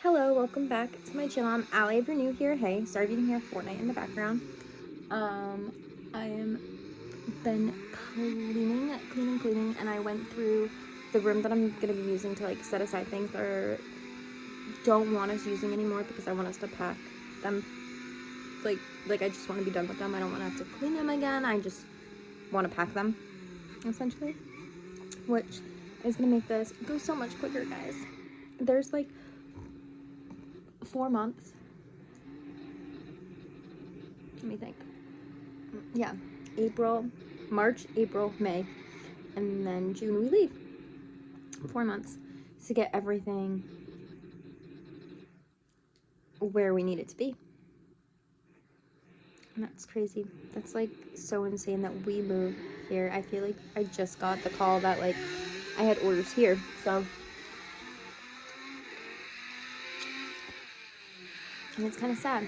Hello, welcome back to my channel. I'm Allie. If you're new here, hey, sorry if you can hear Fortnite in the background. I am been cleaning, and I went through the room that I'm gonna be using to like set aside things that are don't want us using anymore because I want us to pack them. Like I just want to be done with them. I don't want to have to clean them again. I just want to pack them, essentially, which is gonna make this go so much quicker, guys. There's like 4 months. Let me think. Yeah, March, April, May, and then June we leave. 4 months to get everything where we need it to be. And that's crazy. That's like so insane that we moved here. I feel like I just got the call that like I had orders here, so. And it's kind of sad.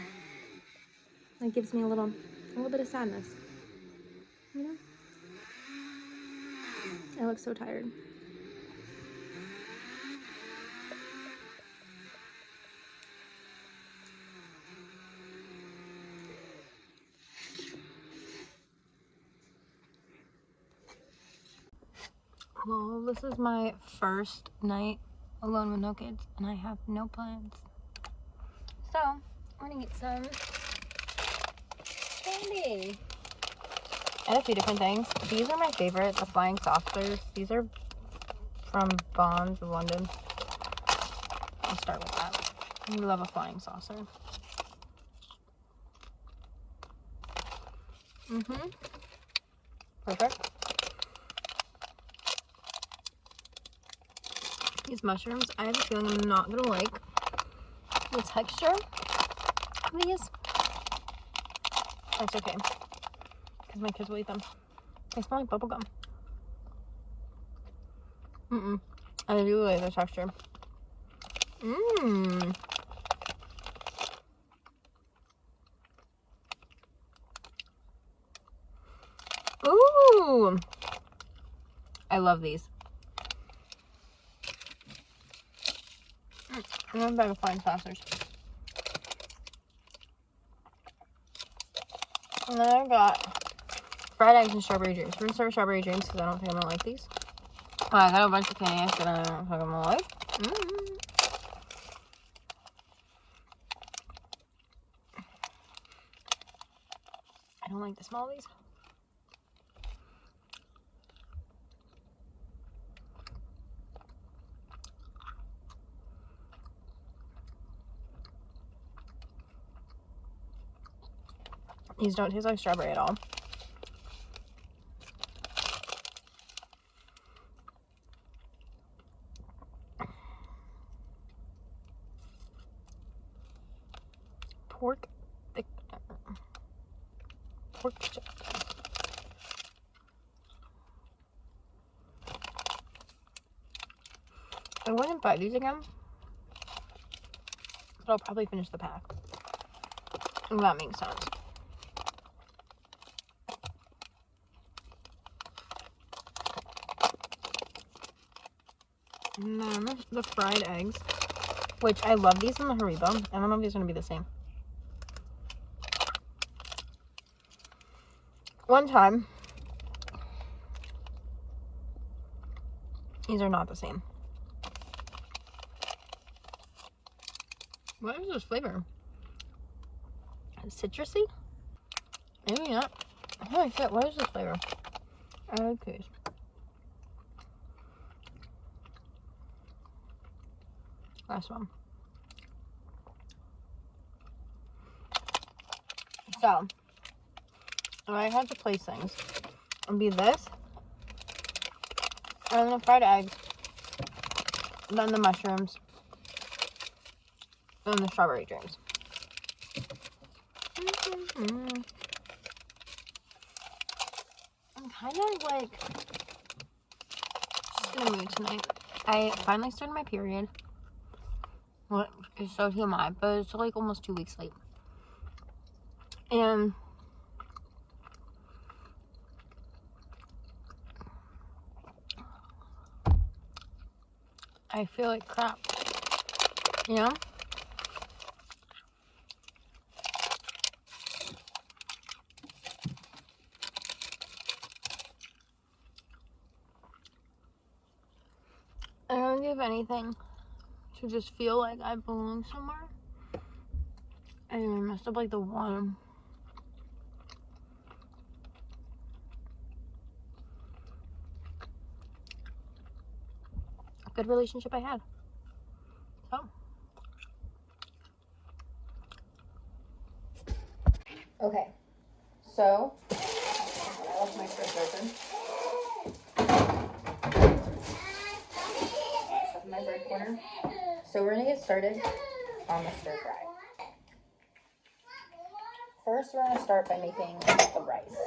It gives me a little bit of sadness, you know? I look so tired. Well, this is my first night alone with no kids, and I have no plans. So, I'm gonna eat some candy. I had a few different things. These are my favorite, the flying saucers. These are from Bonds of London. I'll start with that. We love a flying saucer. Perfect. These mushrooms, I have a feeling I'm not gonna like the texture of these. That's okay, because my kids will eat them. They smell like bubblegum. I do like the texture. Ooh! I love these. I'm gonna buy the flying saucers. And then I got fried eggs and strawberry dreams. We're gonna start with strawberry dreams because I don't think I'm gonna like these. Oh, I got a bunch of candy that I don't think I'm gonna like. I don't like the smell of these. These don't taste like strawberry at all. Pork chip. I wouldn't buy these again, but I'll probably finish the pack. If that makes sense. And then the fried eggs, which I love these in the Haribo. I don't know if these are gonna be the same. One time, these are not the same. What is this flavor? Citrusy? Maybe not. Holy shit, what is this flavor? I like these. Last one. So, I had to place things. It'd be this, and then the fried eggs, then the mushrooms, and the strawberry dreams. I'm kind of like just in a mood tonight. I finally started my period. What is so TMI, but it's like almost 2 weeks late. And I feel like crap, you know? anything to just feel like I belong somewhere. And I messed up like the one. Good relationship I had. So. Okay. So, I left my fridge open. Stuff in my bread corner. So we're gonna get started on the stir fry. First, we're gonna start by making the rice.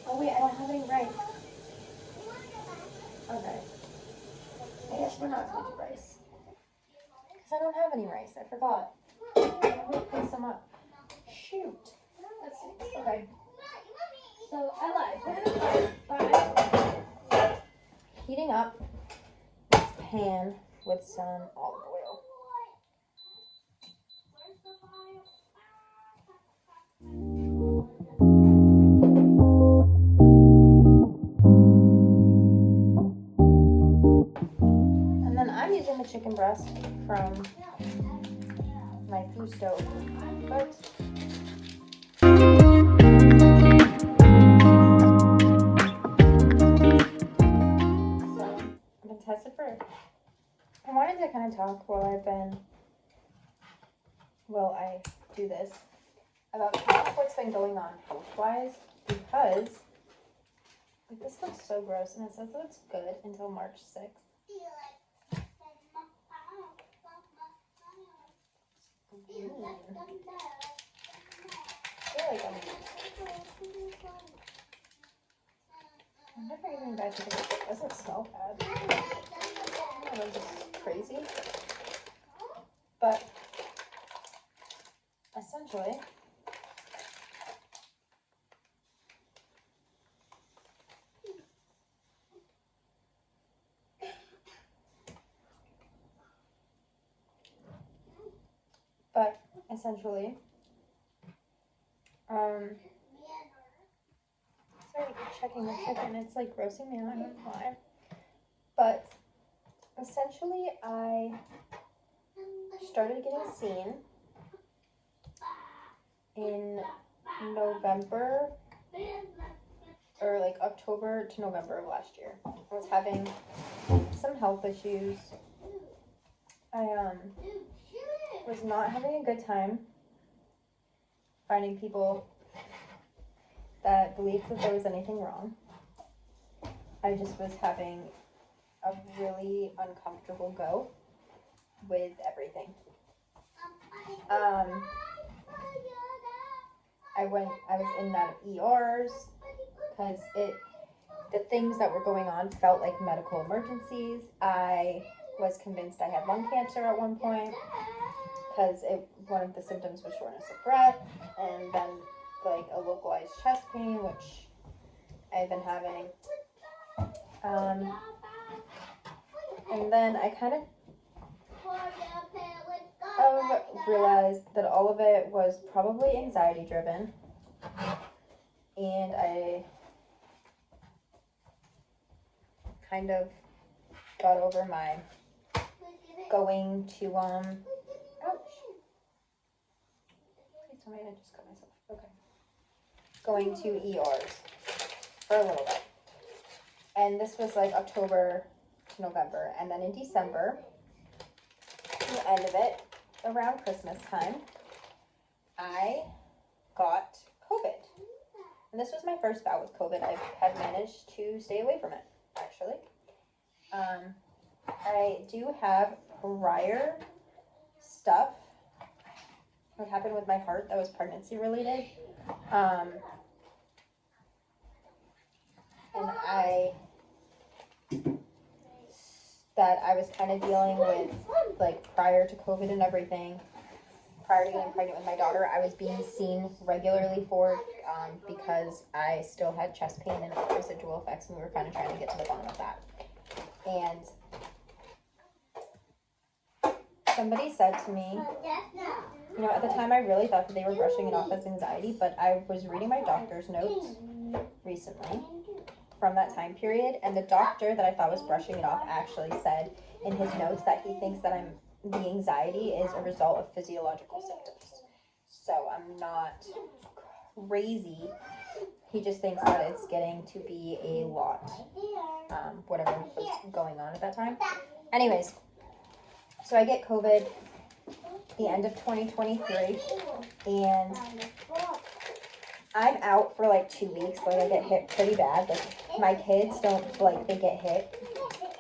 Oh wait, I don't have any rice. Okay. I guess we're not gonna do rice. Because I don't have any rice, I forgot. I'm gonna pick some up. Shoot. Okay. So I lied. We're gonna start by heating up this pan with some olive oil. And then I'm using the chicken breast from my food stove, but test it first. I wanted to kind of talk while I do this about what's been going on health-wise, because this looks so gross and it says that it's good until March 6th. I feel like I'm never even back to think it doesn't smell bad. I don't know, just crazy. But essentially, sorry, checking the chicken. It's like grossing me out. I don't know why. But essentially, I started getting seen in November, or like October to November of last year. I was having some health issues. I was not having a good time finding people that believed that there was anything wrong. I just was having a really uncomfortable go with everything. I was in and out of ERs because the things that were going on felt like medical emergencies. I was convinced I had lung cancer at one point because one of the symptoms was shortness of breath, and then like a localized chest pain, which I've been having. And then I kind of realized that all of it was probably anxiety driven, and I kind of got over my going to ouch. Please tell me I just cut myself. Okay. Going to ERs for a little bit. And this was like October to November. And then in December, the end of it, around Christmas time, I got COVID. And this was my first bout with COVID. I had managed to stay away from it, actually. I do have prior stuff that happened with my heart that was pregnancy related. And I was kind of dealing with, like, prior to COVID and everything, prior to getting pregnant with my daughter, I was being seen regularly for because I still had chest pain and residual effects, and we were kind of trying to get to the bottom of that. And Somebody said to me, you know, at the time I really thought that they were brushing it off as anxiety, but I was reading my doctor's notes recently from that time period, and the doctor that I thought was brushing it off actually said in his notes that he thinks that the anxiety is a result of physiological symptoms. So I'm not crazy. He just thinks that it's getting to be a lot, whatever was going on at that time. Anyways, so I get COVID the end of 2023, and I'm out for like 2 weeks. Like, I get hit pretty bad. Like, my kids don't, like, they get hit,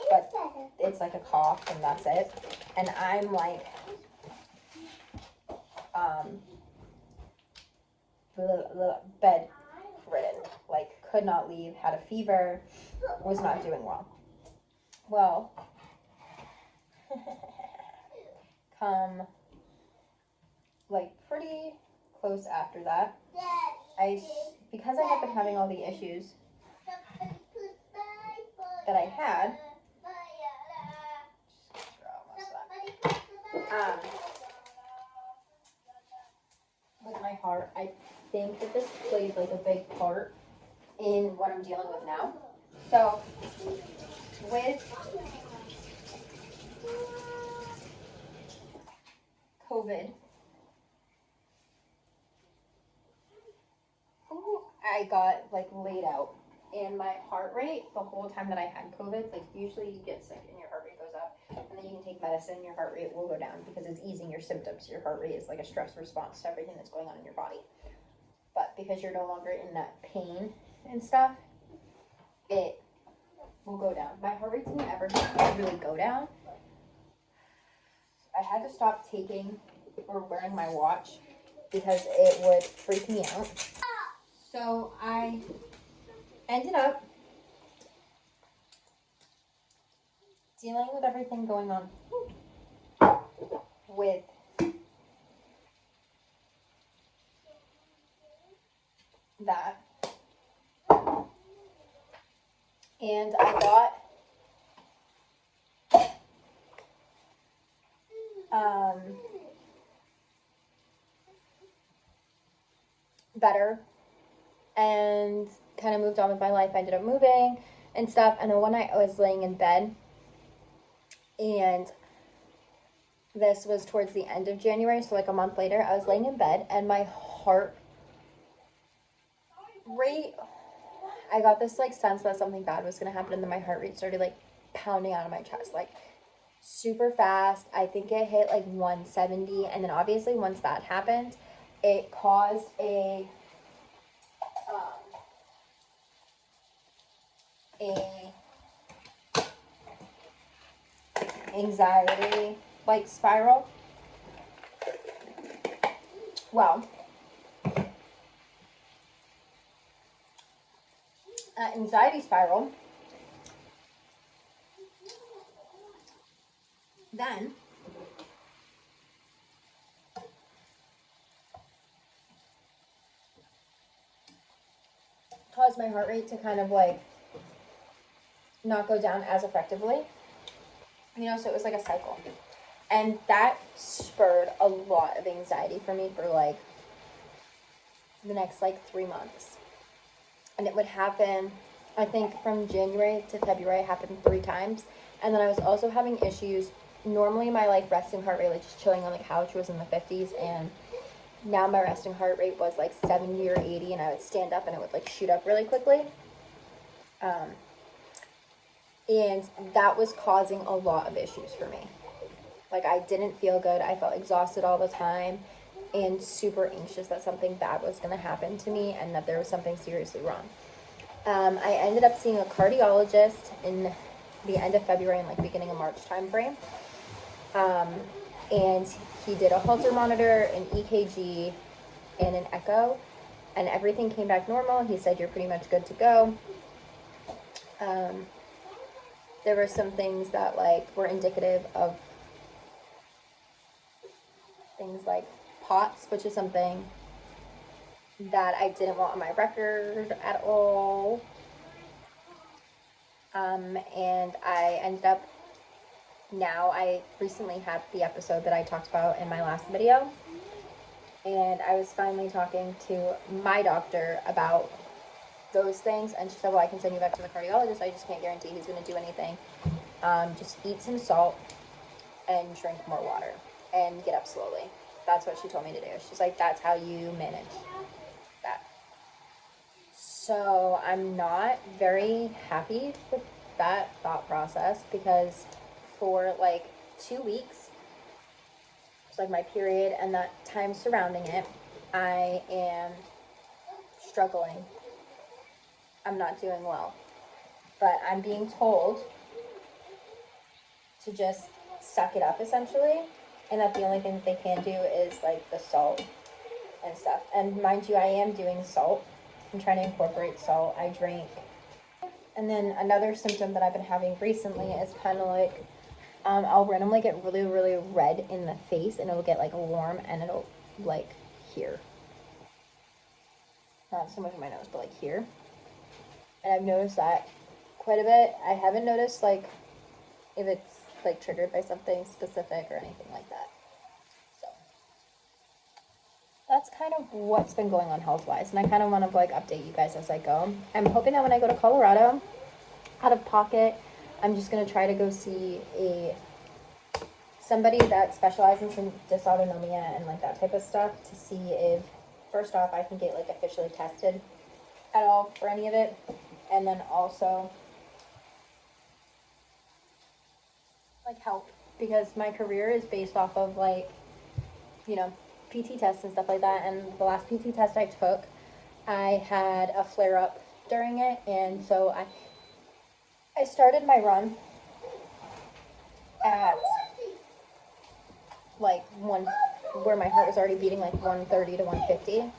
but it's like a cough and that's it. And I'm like, bedridden, like could not leave, had a fever, was not doing well. Well, come like pretty close after that, because I have been having all the issues that I had, with my heart, I think that this played like a big part in what I'm dealing with now. So with COVID, I got like laid out, and my heart rate the whole time that I had COVID, like usually you get sick and your heart rate goes up, and then you can take medicine, your heart rate will go down because it's easing your symptoms. Your heart rate is like a stress response to everything that's going on in your body. But because you're no longer in that pain and stuff, it will go down. My heart rate didn't ever really go down. I had to stop taking or wearing my watch because it would freak me out. So I ended up dealing with everything going on with that. And I got better and kind of moved on with my life. I ended up moving and stuff, and then one night I was laying in bed, and this was towards the end of January, so like a month later, I was laying in bed, and my heart rate, I got this like sense that something bad was going to happen, and then my heart rate started like pounding out of my chest, like super fast. I think it hit like 170, and then obviously once that happened, it caused a anxiety like spiral. Well, anxiety spiral then caused my heart rate to kind of like not go down as effectively, you know, so it was like a cycle, and that spurred a lot of anxiety for me for like the next like 3 months. And it would happen, I think from January to February, it happened 3 times. And then I was also having issues. Normally my like resting heart rate, like just chilling on the couch, was in the 50s, and now my resting heart rate was like 70 or 80, and I would stand up and it would like shoot up really quickly. And that was causing a lot of issues for me. Like, I didn't feel good. I felt exhausted all the time and super anxious that something bad was going to happen to me and that there was something seriously wrong. I ended up seeing a cardiologist in the end of February and like beginning of March time frame. And he did a Holter monitor, an EKG, and an echo, and everything came back normal. He said, you're pretty much good to go. There were some things that like were indicative of things like POTS, which is something that I didn't want on my record at all. And I ended up now I recently had the episode that I talked about in my last video, and I was finally talking to my doctor about those things, and she said, well, I can send you back to the cardiologist. I just can't guarantee he's going to do anything. Just eat some salt and drink more water and get up slowly. That's what she told me to do. She's like, that's how you manage that. So I'm not very happy with that thought process, because for like 2 weeks, it's like my period and that time surrounding it, I am struggling. I'm not doing well. But I'm being told to just suck it up, essentially, and that the only thing that they can do is like the salt and stuff. And mind you, I am doing salt. I'm trying to incorporate salt. I drink. And then another symptom that I've been having recently is kind of like, I'll randomly get really, really red in the face, and it'll get like warm, and it'll like here. Not so much in my nose, but like here. And I've noticed that quite a bit. I haven't noticed like if it's like triggered by something specific or anything like that. So that's kind of what's been going on health-wise, and I kind of want to like update you guys as I go. I'm hoping that when I go to Colorado, out of pocket, I'm just gonna try to go see somebody that specializes in dysautonomia and like that type of stuff, to see if first off I can get like officially tested at all for any of it, and then also like help, because my career is based off of like, you know, PT tests and stuff like that. And the last PT test I took, I had a flare up during it, and so I started my run at like where my heart was already beating like 130 to 150.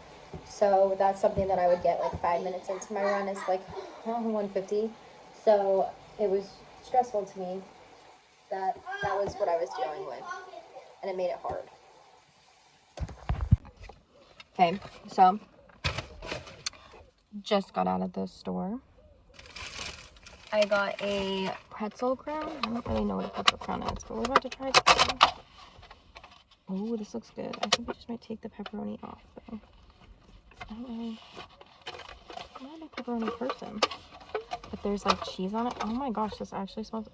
So that's something that I would get like 5 minutes into my run is like 150. So it was stressful to me that was what I was dealing with, and it made it hard. Okay, so just got out of the store. I got a pretzel crown. I don't really know what a pretzel crown is, but we're about to try this. Oh, this looks good. I think I just might take the pepperoni off, though. I'm not a pepperoni person. But there's like cheese on it. Oh my gosh, this actually smells...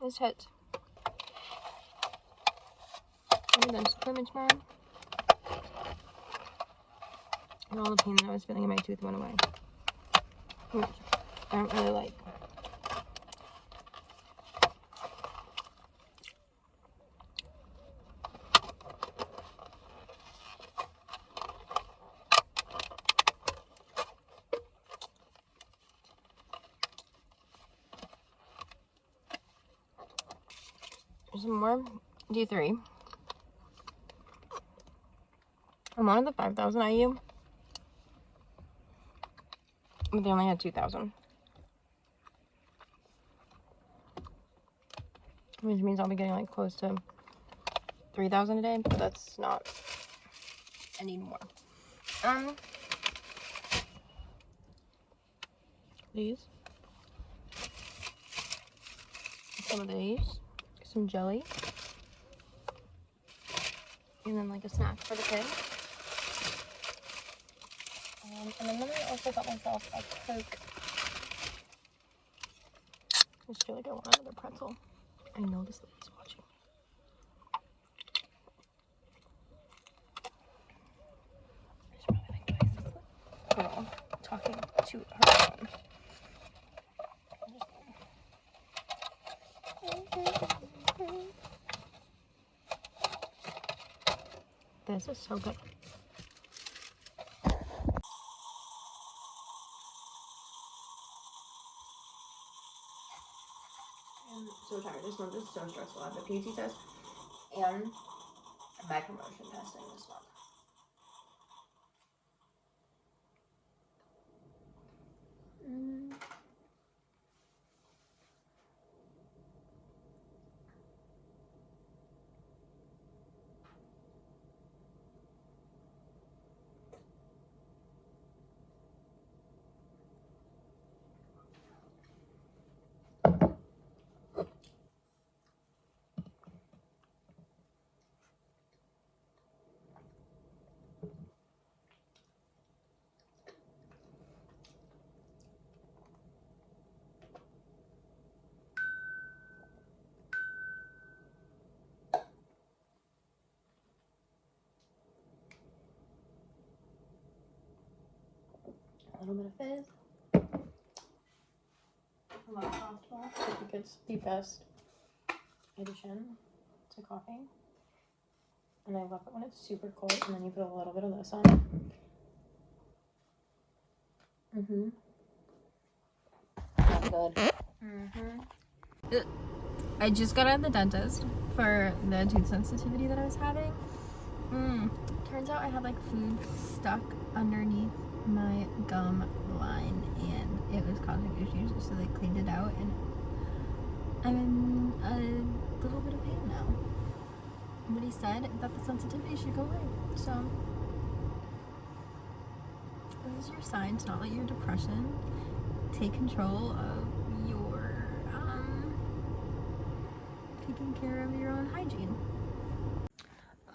This hits. And then scrimmage more. And all the pain that I was feeling in my tooth went away. Which I don't really like. Some more D3. I wanted the 5,000 IU, but they only had 2,000. Which means I'll be getting like close to 3,000 a day, but that's not... I need more. These. Some of these. Some jelly. And then like a snack for the kids. And then I also got myself a Coke. I just feel like I want another pretzel. I know this lady's watching me. I should probably make noises. Girl talking to her phone. This is so good. I'm so tired. This month is so stressful. I have the PT test and my promotion testing this month. little bit of fizz. A lot of softball. I think it's the best addition to coffee. And I love it when it's super cold, and then you put a little bit of this on. That's good. I just got out of the dentist for the tooth sensitivity that I was having. Turns out I had like food stuck underneath my gum line, and it was causing issues, so they cleaned it out, and I'm in a little bit of pain now. But he said that the sensitivity should go away, so this is your sign to not let your depression take control of your taking care of your own hygiene.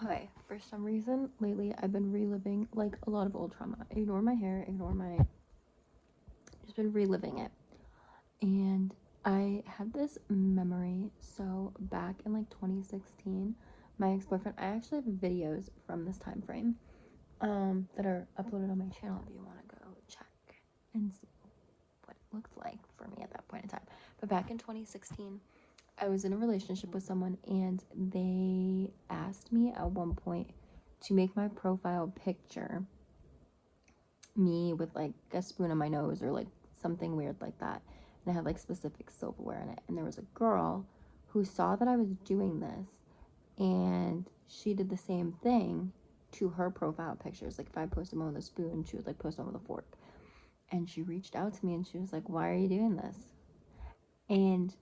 Okay, for some reason lately I've been reliving like a lot of old trauma. Ignore my hair, just been reliving it. And I had this memory. So back in like 2016, my ex-boyfriend, I actually have videos from this time frame that are uploaded on my channel if you want to go check and see what it looked like for me at that point in time. But back in 2016, I was in a relationship with someone, and they asked me at one point to make my profile picture me with like a spoon on my nose or like something weird like that, and I had like specific silverware in it. And there was a girl who saw that I was doing this, and she did the same thing to her profile pictures. Like if I posted one with a spoon, she would like post one with a fork. And she reached out to me and she was like, why are you doing this? And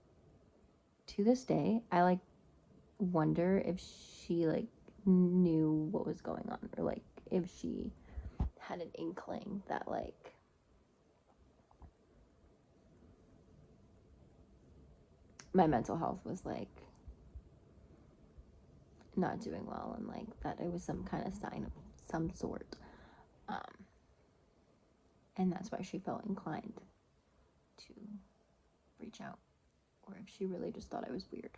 to this day, I like wonder if she like knew what was going on, or like if she had an inkling that like my mental health was like not doing well, and like that it was some kind of sign of some sort, and that's why she felt inclined to reach out, or if she really just thought I was weird.